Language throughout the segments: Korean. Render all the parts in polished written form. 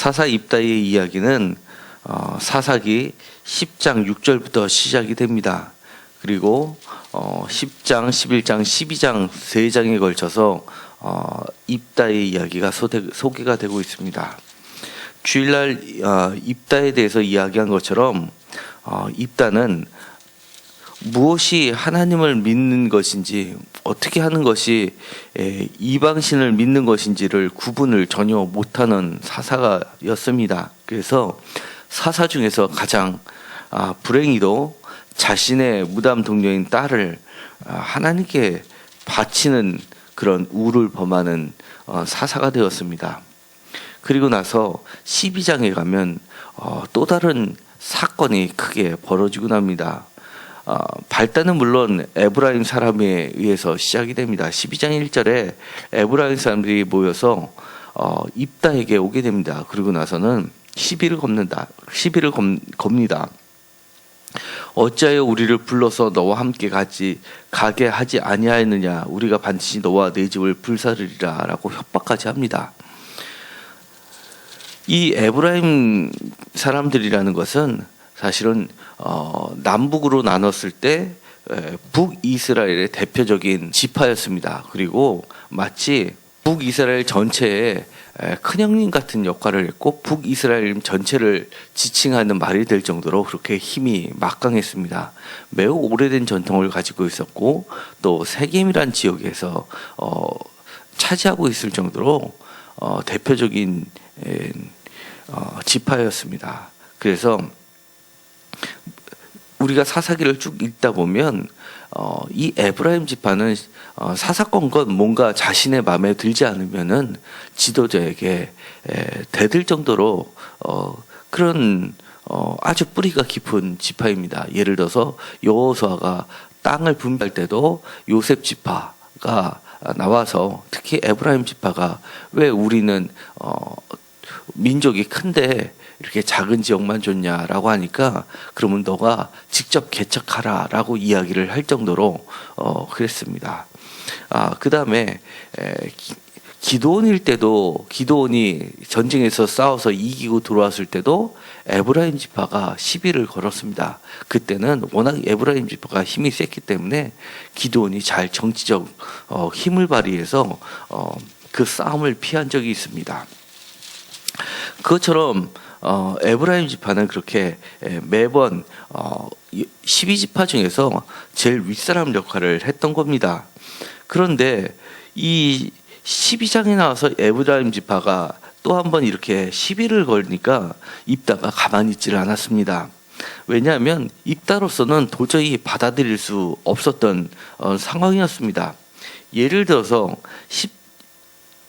사사 입다의 이야기는 사사기 10장 6절부터 시작이 됩니다. 그리고 10장, 11장, 12장 3장에 걸쳐서 입다의 이야기가 소개가 되고 있습니다. 주일날 입다에 대해서 이야기한 것처럼 입다는 무엇이 하나님을 믿는 것인지, 어떻게 하는 것이 이방신을 믿는 것인지를 구분을 전혀 못하는 사사가였습니다. 그래서 사사 중에서 가장 불행히도 자신의 무담 동료인 딸을 하나님께 바치는 그런 우를 범하는 사사가 되었습니다. 그리고 나서 12장에 가면 또 다른 사건이 크게 벌어지고 납니다. 발단은 물론 에브라임 사람에 의해서 시작이 됩니다. 12장 1절에 에브라임 사람들이 모여서 입다에게 오게 됩니다. 그리고 나서는 시비를 겁니다. 어찌하여 우리를 불러서 너와 함께 가게 하지 아니하였느냐? 우리가 반드시 너와 내 집을 불사르리라 라고 협박까지 합니다. 이 에브라임 사람들이라는 것은 사실은 남북으로 나눴을 때 북이스라엘의 대표적인 지파였습니다. 그리고 마치 북이스라엘 전체에 큰형님 같은 역할을 했고 북이스라엘 전체를 지칭하는 말이 될 정도로 그렇게 힘이 막강했습니다. 매우 오래된 전통을 가지고 있었고 또 세겜이란 지역에서 차지하고 있을 정도로 대표적인 지파였습니다. 그래서 우리가 사사기를 쭉 읽다 보면 이 에브라임 지파는 사사건건 뭔가 자신의 마음에 들지 않으면은 지도자에게 대들 정도로 그런 아주 뿌리가 깊은 지파입니다. 예를 들어서 여호수아가 땅을 분배할 때도 요셉 지파가 나와서 특히 에브라임 지파가 왜 우리는 민족이 큰데 이렇게 작은 지역만 줬냐라고 하니까 그러면 너가 직접 개척하라라고 이야기를 할 정도로 그랬습니다. 그 다음에 기드온일 때도 기드온이 전쟁에서 싸워서 이기고 들어왔을 때도 에브라임 지파가 시비를 걸었습니다. 그때는 워낙 에브라임 지파가 힘이 셌기 때문에 기드온이 잘 정치적 힘을 발휘해서 그 싸움을 피한 적이 있습니다. 그것처럼 에브라임 지파는 그렇게 매번 12지파 중에서 제일 윗사람 역할을 했던 겁니다. 그런데 이 12장에 나와서 에브라임 지파가 또 한 번 이렇게 시비를 걸니까 입다가 가만히 있지를 않았습니다. 왜냐하면 입다로서는 도저히 받아들일 수 없었던 상황이었습니다. 예를 들어서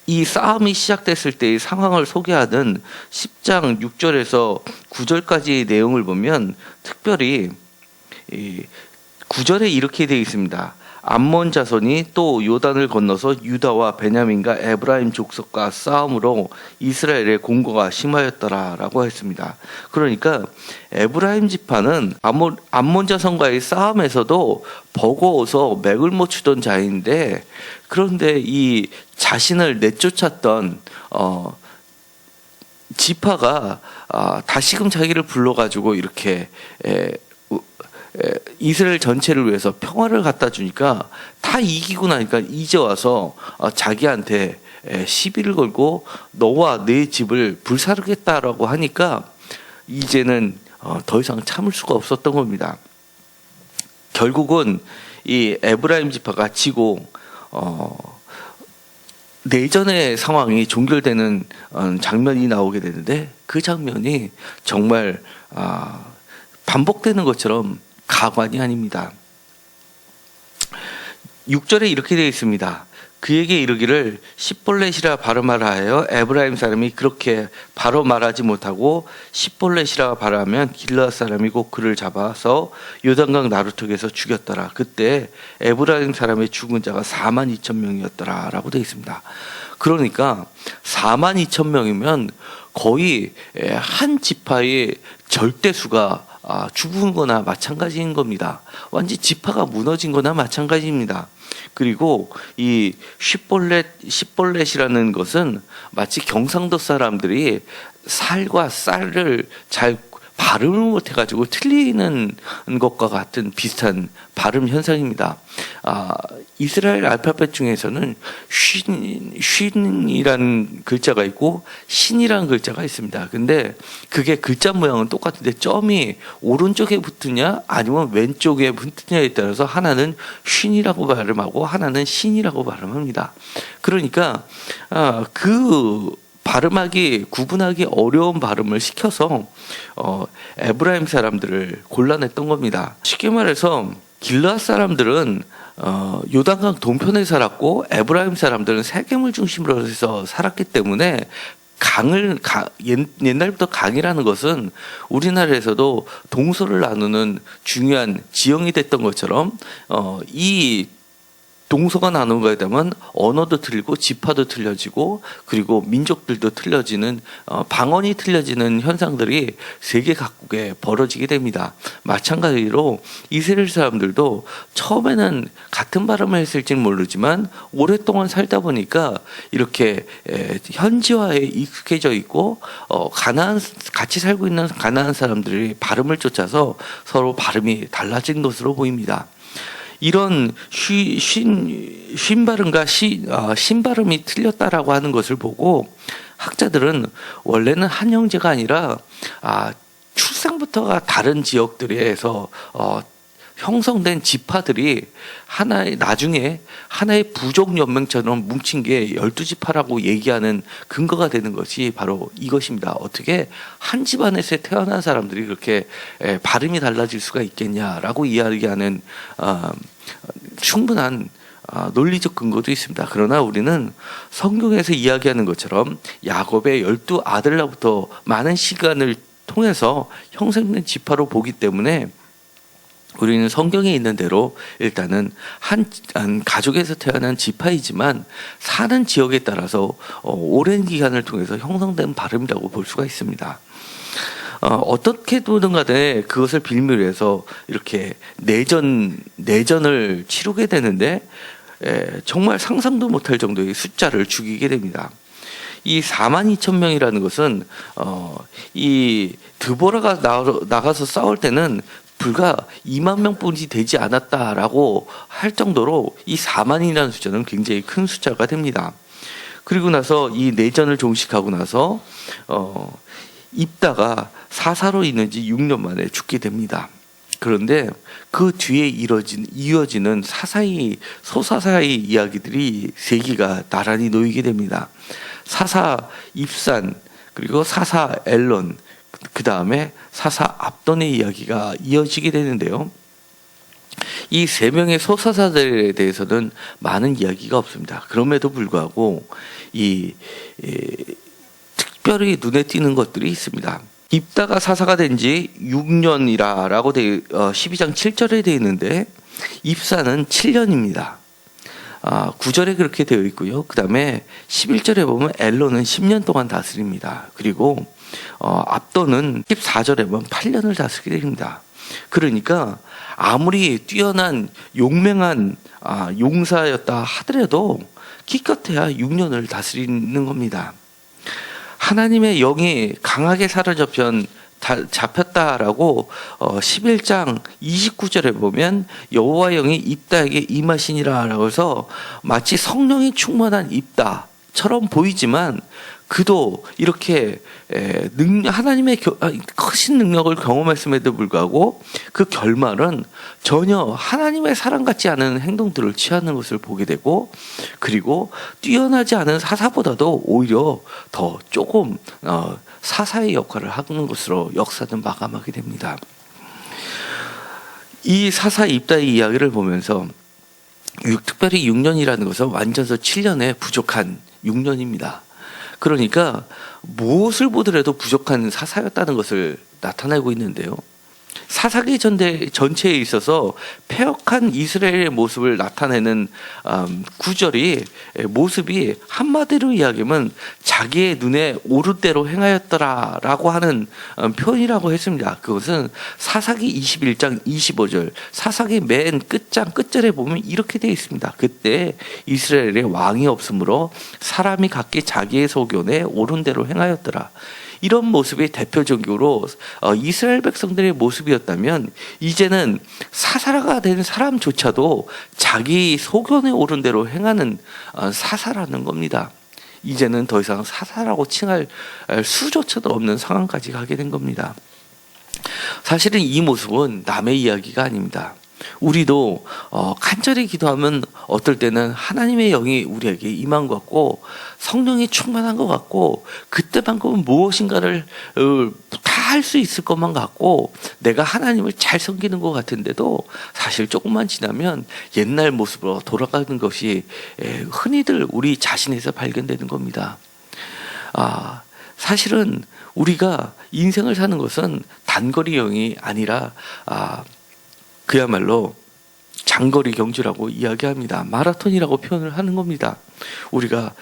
이 싸움이 시작됐을 때의 상황을 소개하는 10장 6절에서 9절까지의 내용을 보면 특별히 9절에 이렇게 되어 있습니다. 암몬 자손이 또 요단을 건너서 유다와 베냐민과 에브라임 족속과 싸움으로 이스라엘의 공고가 심하였더라라고 했습니다. 그러니까 에브라임 지파는 암몬 자손과의 싸움에서도 버거워서 맥을 못 추던 자인데, 그런데 이 자신을 내쫓았던 지파가 다시금 자기를 불러가지고 이렇게 이스라엘 전체를 위해서 평화를 갖다 주니까 다 이기고 나니까 이제 와서 자기한테 시비를 걸고 너와 내 집을 불사르겠다라고 하니까 이제는 더 이상 참을 수가 없었던 겁니다. 결국은 이 에브라임 지파가 지고 내전의 상황이 종결되는 장면이 나오게 되는데, 그 장면이 정말 반복되는 것처럼 가관이 아닙니다. 6절에 이렇게 되어 있습니다. 그에게 이르기를 십볼렛이라 발음하라 하여 에브라임 사람이 그렇게 바로 말하지 못하고 십볼렛이라 발음하면 길르앗 사람이 곧 그를 잡아서 요단강 나루턱에서 죽였더라. 그때 에브라임 사람의 죽은 자가 42,000명이었더라 라고 되어 있습니다. 그러니까 42,000명이면 거의 한 지파의 절대수가 죽은 거나 마찬가지인 겁니다. 완전 지파가 무너진 거나 마찬가지입니다. 그리고 이 십볼렛이라는 것은 마치 경상도 사람들이 살과 쌀을 잘 발음을 못해가지고 틀리는 것과 같은 비슷한 발음 현상입니다. 이스라엘 알파벳 중에서는 쉰이라는 글자가 있고 신이라는 글자가 있습니다. 근데 그게 글자 모양은 똑같은데 점이 오른쪽에 붙으냐 아니면 왼쪽에 붙으냐에 따라서 하나는 쉰이라고 발음하고 하나는 신이라고 발음합니다. 그러니까 발음하기 구분하기 어려운 발음을 시켜서 에브라임 사람들을 곤란했던 겁니다. 쉽게 말해서 길르앗 사람들은 요단강 동편에 살았고 에브라임 사람들은 세겜을 중심으로 해서 살았기 때문에 옛날부터 강이라는 것은 우리나라에서도 동서를 나누는 중요한 지형이 됐던 것처럼 이 동서가 나누게 되면 언어도 틀리고 지파도 틀려지고 그리고 민족들도 틀려지는 방언이 틀려지는 현상들이 세계 각국에 벌어지게 됩니다. 마찬가지로 이스라엘 사람들도 처음에는 같은 발음을 했을지는 모르지만 오랫동안 살다 보니까 이렇게 현지화에 익숙해져 있고 같이 살고 있는 가나안 사람들이 발음을 쫓아서 서로 발음이 달라진 것으로 보입니다. 이런 쉰발음과 신발음이 틀렸다라고 하는 것을 보고 학자들은 원래는 한 형제가 아니라 출생부터가 다른 지역들에서 형성된 지파들이 나중에 하나의 부족 연맹처럼 뭉친 게 12지파라고 얘기하는 근거가 되는 것이 바로 이것입니다. 어떻게 한 집안에서 태어난 사람들이 그렇게 발음이 달라질 수가 있겠냐라고 이야기하는 충분한 논리적 근거도 있습니다. 그러나 우리는 성경에서 이야기하는 것처럼 야곱의 12아들로부터 많은 시간을 통해서 형성된 지파로 보기 때문에 우리는 성경에 있는 대로 일단은 한 가족에서 태어난 지파이지만 사는 지역에 따라서 오랜 기간을 통해서 형성된 발음이라고 볼 수가 있습니다. 어떻게 보든 간에 그것을 빌미로 해서 이렇게 내전을 치르게 되는데 정말 상상도 못할 정도의 숫자를 죽이게 됩니다. 이 42,000명이라는 것은 이 드보라가 나가서 싸울 때는 불과 2만 명뿐이 되지 않았다라고 할 정도로 이 4만이라는 숫자는 굉장히 큰 숫자가 됩니다. 그리고 나서 이 내전을 종식하고 나서 입다가 사사로 인해서 6년 만에 죽게 됩니다. 그런데 그 뒤에 이어지는 소사사의 이야기들이 세기가 나란히 놓이게 됩니다. 사사 입산, 그리고 사사 엘론, 그 다음에 사사 압돈의 이야기가 이어지게 되는데요. 이 세 명의 소사사들에 대해서는 많은 이야기가 없습니다. 그럼에도 불구하고 특별히 눈에 띄는 것들이 있습니다. 입다가 사사가 된 지 6년이라고 12장 7절에 되어 있는데 입사는 7년입니다. 9절에 그렇게 되어 있고요. 그 다음에 11절에 보면 엘론은 10년 동안 다스립니다. 그리고 압돈은 14절에 보면 8년을 다스리게 됩니다. 그러니까 아무리 뛰어난 용맹한 용사였다 하더라도 기껏해야 6년을 다스리는 겁니다. 하나님의 영이 강하게 잡혔다라고 11장 29절에 보면 여호와 영이 입다에게 임하시니라라고 해서 마치 성령이 충만한 입다처럼 보이지만 그도 이렇게 하나님의 크신 능력을 경험했음에도 불구하고 그 결말은 전혀 하나님의 사랑 같지 않은 행동들을 취하는 것을 보게 되고, 그리고 뛰어나지 않은 사사보다도 오히려 더 조금 사사의 역할을 하는 것으로 역사는 마감하게 됩니다. 이 사사 입다의 이야기를 보면서 특별히 6년이라는 것은 완전서 7년에 부족한 6년입니다. 그러니까 무엇을 보더라도 부족한 사사였다는 것을 나타내고 있는데요. 사사기 전체에 있어서 패역한 이스라엘의 모습을 나타내는 모습이 한마디로 이야기하면 자기의 눈에 오른 대로 행하였더라라고 하는 표현이라고 했습니다. 그것은 사사기 21장 25절, 사사기 맨 끝절에 보면 이렇게 되어 있습니다. 그때 이스라엘에 왕이 없으므로 사람이 각기 자기의 소견에 오른 대로 행하였더라. 이런 모습이 대표적으로 이스라엘 백성들의 모습이었다면, 이제는 사사가 된 사람조차도 자기 소견에 오른 대로 행하는 사사라는 겁니다. 이제는 더 이상 사사라고 칭할 수조차도 없는 상황까지 가게 된 겁니다. 사실은 이 모습은 남의 이야기가 아닙니다. 우리도 간절히 기도하면 어떨 때는 하나님의 영이 우리에게 임한 것 같고 성령이 충만한 것 같고 그때만큼은 무엇인가를 다 할 수 있을 것만 같고 내가 하나님을 잘 섬기는 것 같은데도 사실 조금만 지나면 옛날 모습으로 돌아가는 것이 흔히들 우리 자신에서 발견되는 겁니다. 사실은 우리가 인생을 사는 것은 단거리 여행이 아니라 그야말로 장거리 경주라고 이야기합니다. 마라톤이라고 표현을 하는 겁니다. 우리가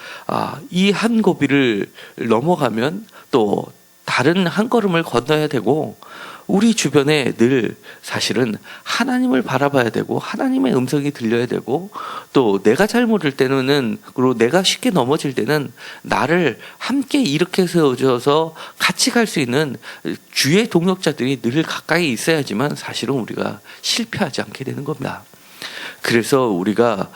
이 한 고비를 넘어가면 또 다른 한 걸음을 건너야 되고, 우리 주변에 늘 사실은 하나님을 바라봐야 되고 하나님의 음성이 들려야 되고, 또 내가 잘 모를 때는, 그리고 내가 쉽게 넘어질 때는 나를 함께 일으켜 세워줘서 같이 갈 수 있는 주의 동역자들이 늘 가까이 있어야지만 사실은 우리가 실패하지 않게 되는 겁니다. 그래서 우리가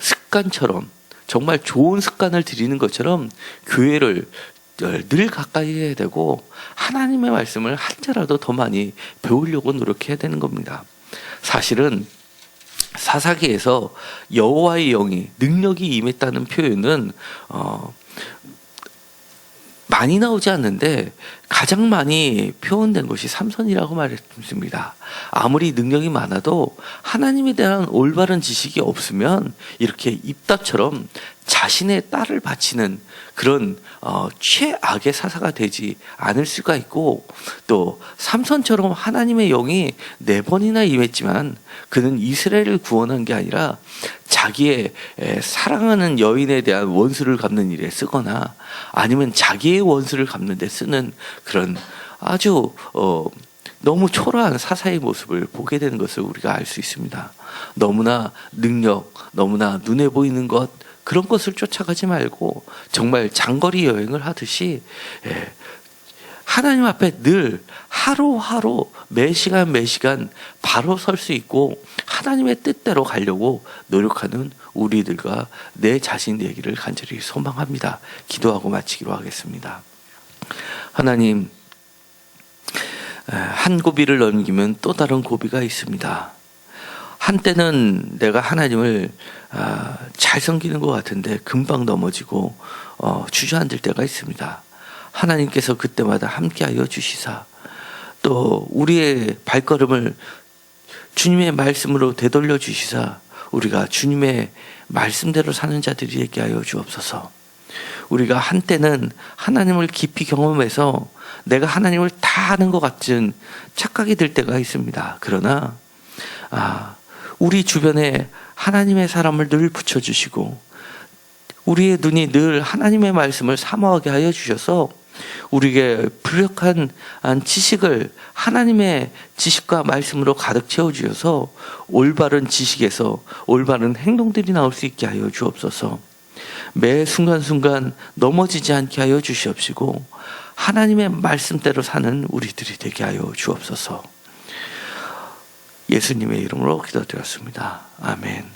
습관처럼, 정말 좋은 습관을 들이는 것처럼 교회를 늘 가까이 해야 되고 하나님의 말씀을 한자라도 더 많이 배우려고 노력해야 되는 겁니다. 사실은 사사기에서 여호와의 영이, 능력이 임했다는 표현은 많이 나오지 않는데 가장 많이 표현된 것이 삼손이라고 말했습니다. 아무리 능력이 많아도 하나님에 대한 올바른 지식이 없으면 이렇게 입다처럼 자신의 딸을 바치는 그런 최악의 사사가 되지 않을 수가 있고, 또 삼손처럼 하나님의 영이 4번이나 임했지만 그는 이스라엘을 구원한 게 아니라 자기의 사랑하는 여인에 대한 원수를 갚는 일에 쓰거나 아니면 자기의 원수를 갚는 데 쓰는 그런 아주 너무 초라한 사사의 모습을 보게 되는 것을 우리가 알 수 있습니다. 너무나 능력, 너무나 눈에 보이는 것, 그런 것을 쫓아가지 말고 정말 장거리 여행을 하듯이 하나님 앞에 늘 하루하루 매 시간 바로 설 수 있고 하나님의 뜻대로 가려고 노력하는 우리들과 내 자신 되기를 간절히 소망합니다. 기도하고 마치기로 하겠습니다. 하나님, 한 고비를 넘기면 또 다른 고비가 있습니다. 한때는 내가 하나님을 잘 섬기는 것 같은데 금방 넘어지고 주저앉을 때가 있습니다. 하나님께서 그때마다 함께하여 주시사 또 우리의 발걸음을 주님의 말씀으로 되돌려 주시사 우리가 주님의 말씀대로 사는 자들이 되게 하여 주옵소서. 우리가 한때는 하나님을 깊이 경험해서 내가 하나님을 다 아는 것 같은 착각이 들 때가 있습니다. 그러나 우리 주변에 하나님의 사람을 늘 붙여주시고 우리의 눈이 늘 하나님의 말씀을 사모하게 하여 주셔서 우리에게 부족한 지식을 하나님의 지식과 말씀으로 가득 채워주셔서 올바른 지식에서 올바른 행동들이 나올 수 있게 하여 주옵소서. 매 순간순간 넘어지지 않게 하여 주시옵시고 하나님의 말씀대로 사는 우리들이 되게 하여 주옵소서. 예수님의 이름으로 기도드렸습니다. 아멘.